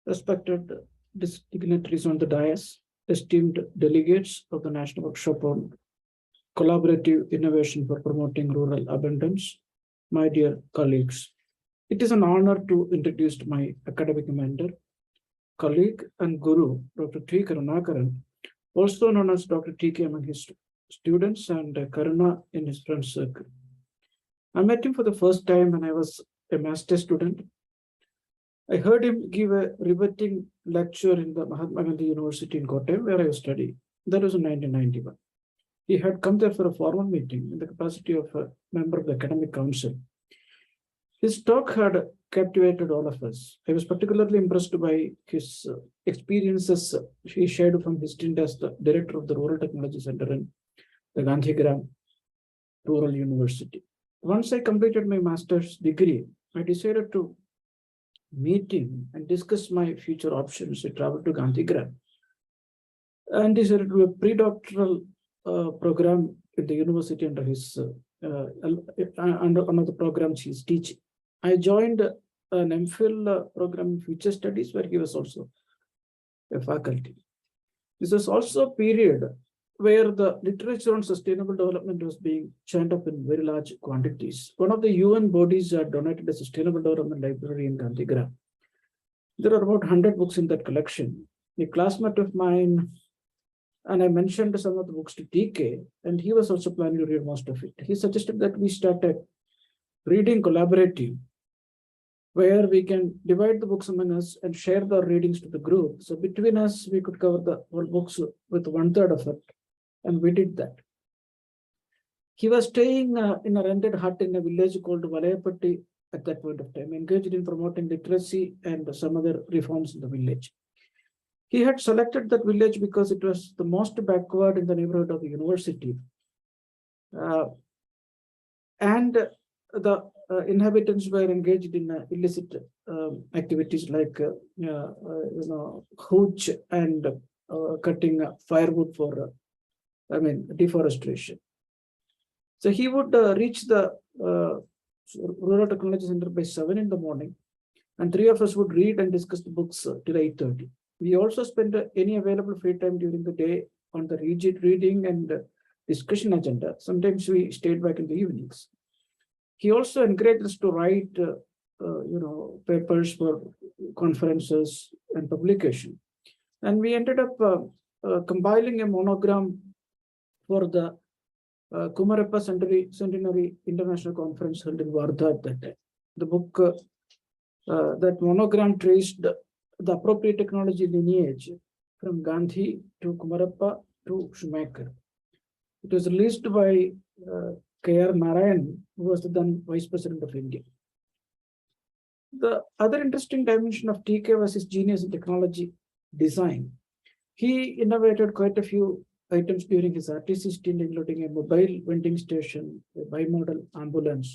respected dignitaries on the dais, esteemed delegates of the National Workshop on Collaborative Innovation for Promoting Rural Abundance, my dear colleagues. It is an honor to introduce my academic mentor, colleague and guru, Dr. T. Karunakaran, also known as Dr. T.K. among his students and Karuna in his friend circle. I met him for the first time when I was a master's student. I heard him give a riveting lecture in the Mahatma Gandhi University in Kottayam, where I was studying. That was in 1991. He had come there for a formal meeting in the capacity of a member of the academic council. His talk had captivated all of us. I was particularly impressed by his experiences he shared from his stint as the director of the Rural Technology Center in the Gandhigram Rural University. Once I completed my master's degree, I decided to meet him and discuss my future options. I traveled to Gandhigram and decided to do a pre-doctoral program in the university under his under one of the programs he's teaching. I joined an MPhil program in Future Studies, where he was also a faculty. This was also a period where the literature on sustainable development was being churned up in very large quantities. One of the UN bodies had donated a sustainable development library in Gandhigram. There are about 100 books in that collection. A classmate of mine, and I mentioned some of the books to TK, and he was also planning to read most of it. He suggested that we start a reading collaborative, where we can divide the books among us and share the readings to the group. So between us, we could cover the whole books with 1/3 of it. And we did that. He was staying in a rented hut in a village called Valayapatti at that point of time, engaged in promoting literacy and some other reforms in the village. He had selected that village because it was the most backward in the neighborhood of the university. And the inhabitants were engaged in illicit activities like hooch and cutting firewood for deforestation. So he would reach the Rural Technology Center by 7 in the morning, and 3 of us would read and discuss the books till 8:30. We also spent any available free time during the day on the rigid reading and discussion agenda. Sometimes we stayed back in the evenings. He also encouraged us to write papers for conferences and publication. And we ended up compiling a monogram for the Kumarappa Centenary International Conference held in Wardha at that time. The book, that monogram traced the appropriate technology lineage from Gandhi to Kumarappa to Schumacher. It was released by K.R. Narayan, who was the then Vice President of India. The other interesting dimension of TK was his genius in technology design. He innovated quite a few items during his RTC stint, including a mobile vending station, a bimodal ambulance,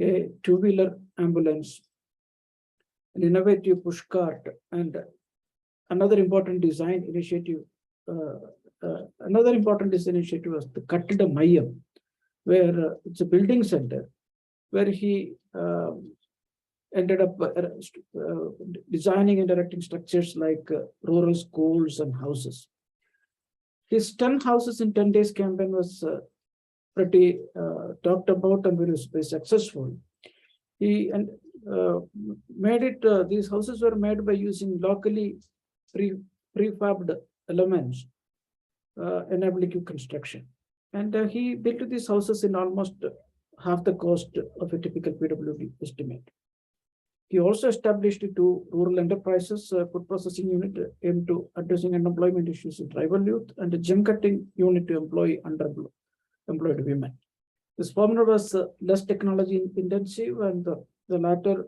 a two-wheeler ambulance, an innovative push cart, and another important design initiative. Another important design initiative was the Kattida Mayam, where it's a building center, where he ended up designing and erecting structures like rural schools and houses. His 10 houses in 10 days campaign was pretty talked about and very successful. He made it, these houses were made by using locally prefabbed elements, enabling quick construction. And he built these houses in almost half the cost of a typical PWD estimate. He also established 2 rural enterprises, food processing unit aimed to addressing unemployment issues in tribal youth, and a gem cutting unit to employ underemployed women. This formula was less technology intensive, and the latter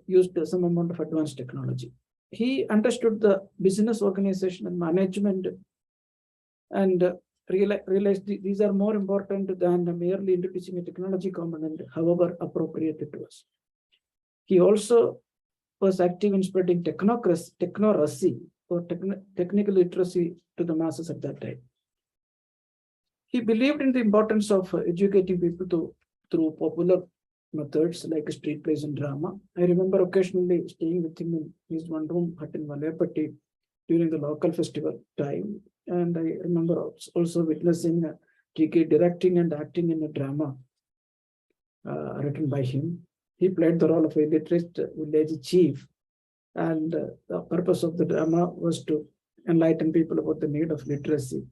used some amount of advanced technology. He understood the business organization and management and realized these are more important than merely introducing a technology component, however appropriate it was. He also was active in spreading technocracy or technical literacy to the masses at that time. He believed in the importance of educating people through popular methods like street plays and drama. I remember occasionally staying with him in his one-room hut in Valayapatti during the local festival time. And I remember also witnessing TK directing and acting in a drama written by him. He played the role of a literate village chief, and the purpose of the drama was to enlighten people about the need of literacy.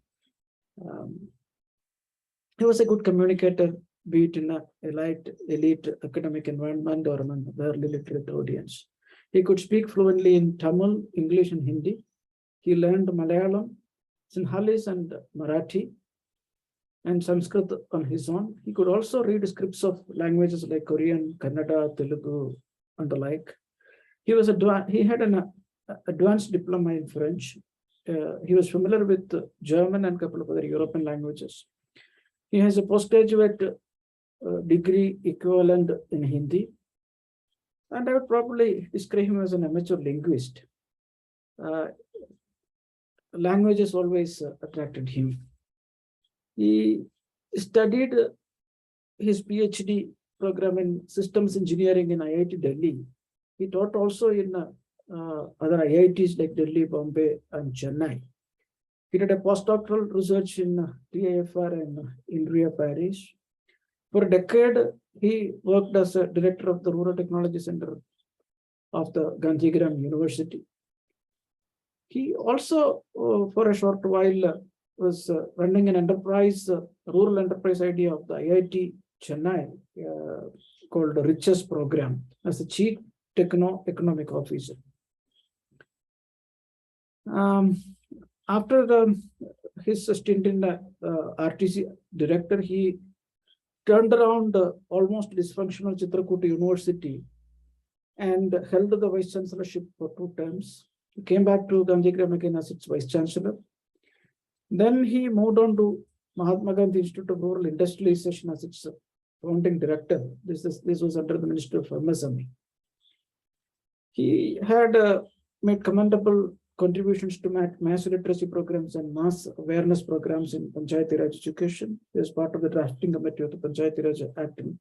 He was a good communicator, be it in a elite academic environment or among a barely literate audience. He could speak fluently in Tamil, English, and Hindi. He learned Malayalam, Sinhalese, and Marathi, and Sanskrit on his own. He could also read scripts of languages like Korean, Kannada, Telugu, and the like. He had an advanced diploma in French. He was familiar with German and a couple of other European languages. He has a postgraduate degree equivalent in Hindi. And I would probably describe him as an amateur linguist. Languages always attracted him. He studied his PhD program in systems engineering in IIT Delhi. He taught also in other IITs like Delhi, Bombay, and Chennai. He did a postdoctoral research in TIFR and INRIA Paris. For a decade, he worked as a director of the Rural Technology Center of the Gandhigram University. He also, for a short while, was running an enterprise, rural enterprise idea of the IIT Chennai called the Riches Program as the chief economic officer. After his stint in the RTC director, he turned around almost dysfunctional Chitrakuta University and held the vice chancellorship for 2 terms. He came back to Gandhigram again as its vice chancellor. Then he moved on to Mahatma Gandhi Institute of Rural Industrialization as its founding director. This was under the Ministry of MSME. He had made commendable contributions to mass literacy programs and mass awareness programs in Panchayati Raj education. He was part of the drafting committee of the Panchayati Raj Act in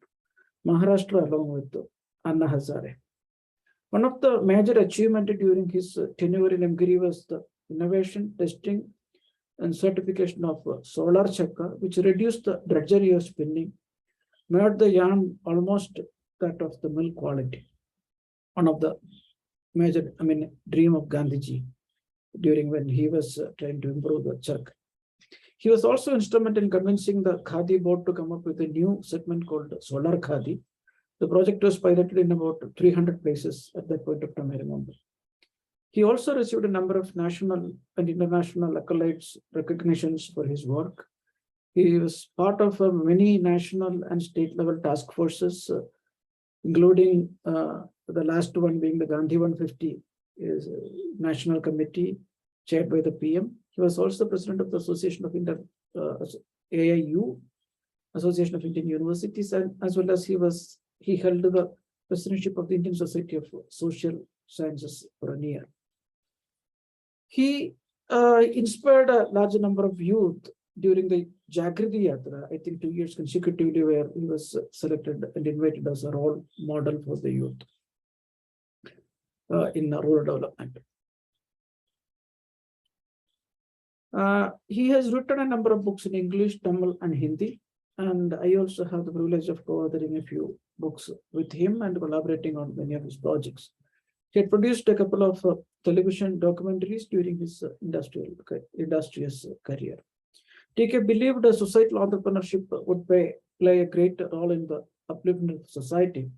Maharashtra along with Anna Hazare. One of the major achievements during his tenure in MGIRI was the innovation, testing, and certification of solar chakra, which reduced the drudgery of spinning, made the yarn almost that of the mill quality. One of the major, dream of Gandhiji during when he was trying to improve the chakra. He was also instrumental in convincing the Khadi board to come up with a new segment called Solar Khadi. The project was piloted in about 300 places at that point of time, I remember. He also received a number of national and international accolades, recognitions for his work. He was part of many national and state level task forces, including the last one being the Gandhi 150 National Committee chaired by the PM. He was also president of the Association of AIU, Association of Indian Universities, and as well as he held the presidentship of the Indian Society of Social Sciences for a year. He inspired a large number of youth during the Jagriti Yatra, I think 2 years consecutively, where he was selected and invited as a role model for the youth in rural development. He has written a number of books in English, Tamil, and Hindi, and I also have the privilege of co-authoring a few books with him and collaborating on many of his projects. He had produced a couple of television documentaries during his industrious career. TK believed societal entrepreneurship would play a great role in the upliftment of society,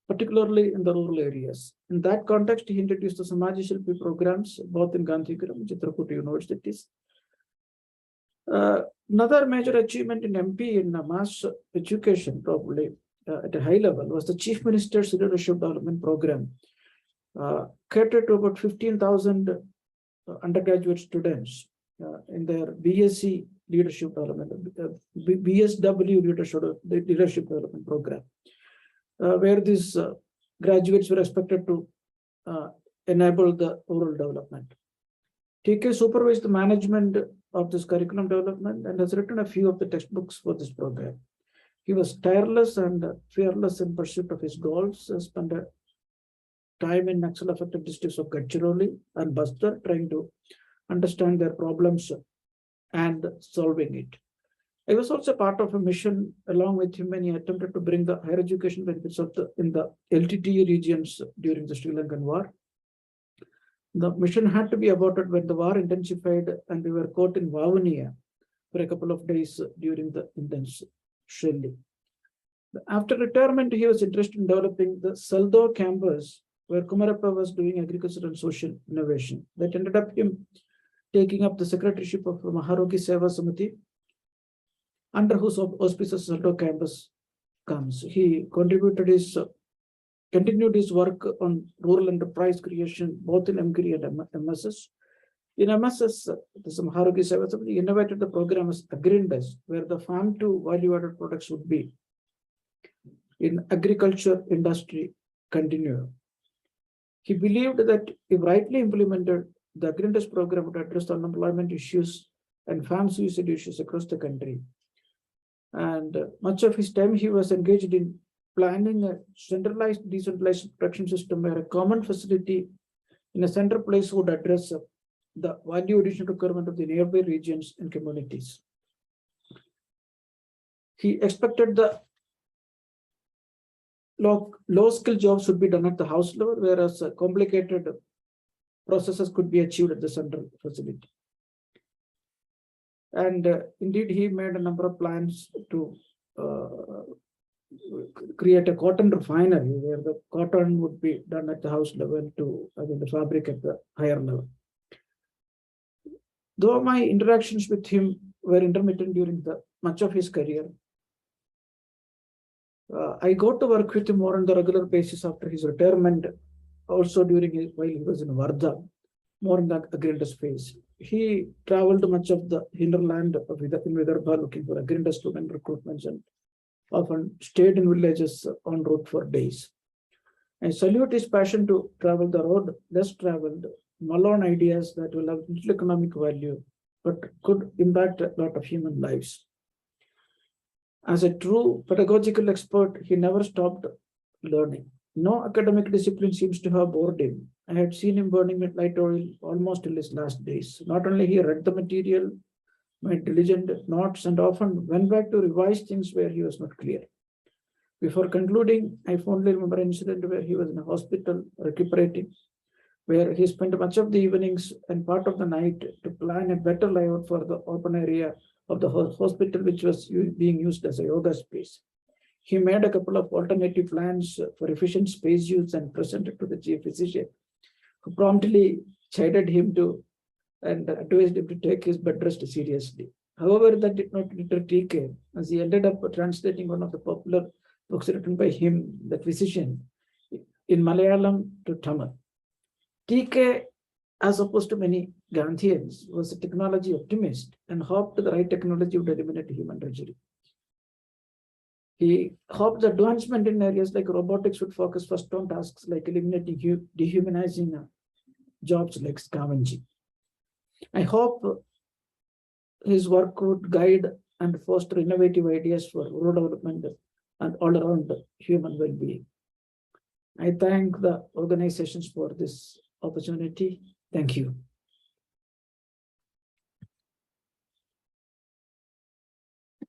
particularly in the rural areas. In that context, he introduced the Samaji Shilpi programs, both in Gandhigram and Chitrakuta universities. Another major achievement in MP in mass education, probably at a high level, was the Chief Minister's Leadership Development Program, catered to about 15,000 undergraduate students in their BSc Leadership Development, BSW Leadership Development Program, where these graduates were expected to enable the rural development. TK supervised the management of this curriculum development and has written a few of the textbooks for this program. He was tireless and fearless in pursuit of his goals. Spent time in Naxal-affected districts of Gadchiroli and Bastar, trying to understand their problems and solving it. I was also part of a mission along with him when he attempted to bring the higher education benefits in the LTTE regions during the Sri Lankan War. The mission had to be aborted when the war intensified and we were caught in Vavuniya for a couple of days during the intense shelling. After retirement, he was interested in developing the Saldo campus where Kumarappa was doing agriculture and social innovation. That ended up him taking up the secretaryship of Maharogi Seva Samiti, under whose auspices Saldo campus comes. He continued his work on rural enterprise creation, both in MGRI and MSS. In MSS, the Maharogi Seva Samiti innovated the program as Agrindes, where the farm to value-added products would be in agriculture industry continue. He believed that if rightly implemented, the Agrindes program would address the unemployment issues and farm suicide issues across the country. And much of his time he was engaged in planning a centralized, decentralized production system where a common facility in a central place would address the value addition requirement of the nearby regions and communities. He expected the low-skill jobs should be done at the house level, whereas complicated processes could be achieved at the central facility. And indeed, he made a number of plans to create a cotton refinery where the cotton would be done at the house level to the fabric at the higher level. Though my interactions with him were intermittent during much of his career, I got to work with him more on the regular basis after his retirement, also while he was in Wardha, more in the Agrindes phase. He traveled much of the hinterland in Vidarbha looking for Agrindes student recruitments and often stayed in villages en route for days. I salute his passion to travel the road less traveled, mull on ideas that will have little economic value, but could impact a lot of human lives. As a true pedagogical expert, he never stopped learning. No academic discipline seems to have bored him. I had seen him burning midnight oil almost till his last days. Not only he read the material, made diligent notes, and often went back to revise things where he was not clear. Before concluding, I fondly remember an incident where he was in a hospital recuperating, where he spent much of the evenings and part of the night to plan a better layout for the open area of the hospital, which was being used as a yoga space. He made a couple of alternative plans for efficient space use and presented to the chief physician, who promptly chided him and advised him to take his bed rest seriously. However, that did not deter TK, as he ended up translating one of the popular books written by him, that physician, in Malayalam to Tamil. TK, as opposed to many Gandhians, was a technology optimist and hoped the right technology would eliminate human drudgery. He hoped the advancement in areas like robotics would focus first on tasks like eliminating dehumanizing jobs like scavenging. I hope his work would guide and foster innovative ideas for rural development and all around human well-being. I thank the organizations for this opportunity. Thank you.